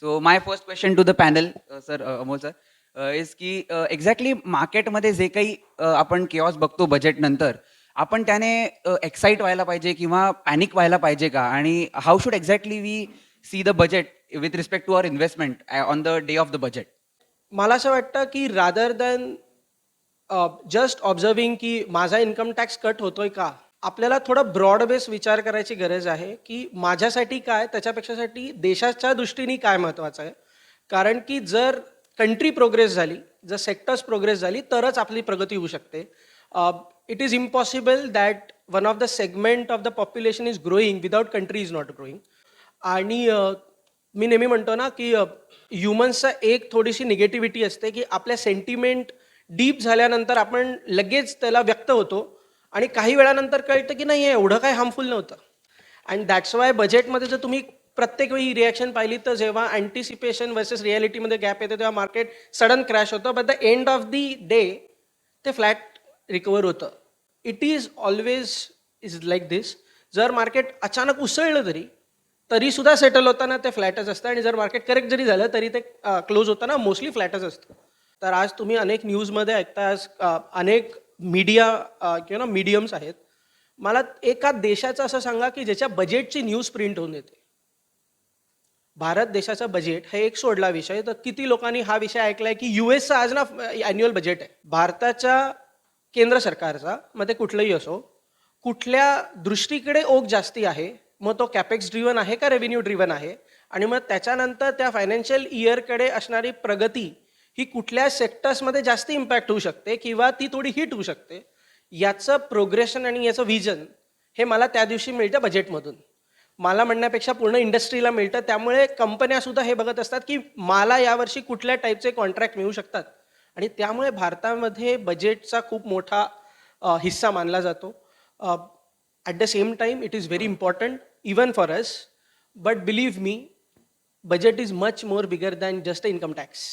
So my first question to the panel, sir, Amol sir, is की exactly मार्केटमध्ये जे काही आपण केऑस बघतो बजेट नंतर, आपण त्याने एक्साइट व्हायला पाहिजे किंवा पॅनिक व्हायला पाहिजे का? आणि how should exactly we see the budget with respect to our investment on the day of the budget? मला असं वाटतं की रादर दॅन जस्ट ऑब्झर्विंग की माझा इन्कम टॅक्स कट होतोय का, आपल्याला थोडा ब्रॉड बेस विचार करायची गरज आहे की माझ्यासाठी काय, त्याच्यापेक्षासाठी देशाच्या दृष्टीने काय महत्त्वाचं आहे. कारण की जर कंट्री प्रोग्रेस झाली, जर सेक्टर्स प्रोग्रेस झाली तरच आपली प्रगती होऊ शकते. It is impossible that one of the segment of the population is growing without country is not growing. आणि मी नेहमी म्हणतो ना की ह्युमन्सचा एक थोडीशी निगेटिव्हिटी असते की आपल्या सेंटिमेंट डीप झाल्यानंतर आपण लगेच त्याला व्यक्त होतो आणि काही वेळानंतर कळतं की नाही हे एवढं काय हार्मफुल नव्हतं. अँड दॅट्स वाय बजेटमध्ये जर तुम्ही प्रत्येक वेळी रिॲक्शन पाहिली तर जेव्हा अँटिसिपेशन वर्सेस रिॲलिटीमध्ये गॅप येते तेव्हा मार्केट सडन क्रॅश होतं. But the end of the day ते फ्लॅट रिकवर होतं. It is always is like this. जर मार्केट अचानक उसळलं तरी सुद्धा सेटल होताना ते फ्लॅटच असतं आणि जर मार्केट करेक्ट जरी झालं तरी ते क्लोज होताना मोस्टली फ्लॅटच असतं. तर आज तुम्ही अनेक न्यूजमध्ये ऐकता, आज अनेक मीडिया किंवा मीडियम्स आहेत. मला एका देशाचं असं सांगा की ज्याच्या बजेटची न्यूज प्रिंट होऊन येते. भारत देशाचं बजेट हे एक सोडला विषय, तर किती लोकांनी हा विषय ऐकलाय की यूएसचा आज ना ॲन्युअल बजेट आहे भारताच्या केंद्र सरकारचा, मग ते कुठलंही असो, कुठल्या दृष्टीकडे ओघ जास्ती आहे, मग तो कॅपेक्स ड्रिव्हन आहे का रेव्हेन्यू ड्रिव्हन आहे, आणि मग त्याच्यानंतर त्या फायनान्शियल इयरकडे असणारी प्रगती ही कुठल्या सेक्टर्समध्ये जास्त इम्पॅक्ट होऊ शकते किंवा ती थोडी हिट होऊ शकते, याचं प्रोग्रेशन आणि याचं व्हिजन हे मला त्या दिवशी मिळतं बजेटमधून. मला म्हणण्यापेक्षा पूर्ण इंडस्ट्रीला मिळतं. त्यामुळे कंपन्यासुद्धा हे बघत असतात की मला यावर्षी कुठल्या टाईपचे कॉन्ट्रॅक्ट मिळू शकतात, आणि त्यामुळे भारतामध्ये बजेटचा खूप मोठा हिस्सा मानला जातो. At the same time it is very important even for us, but believe me, budget is much more bigger than just income tax.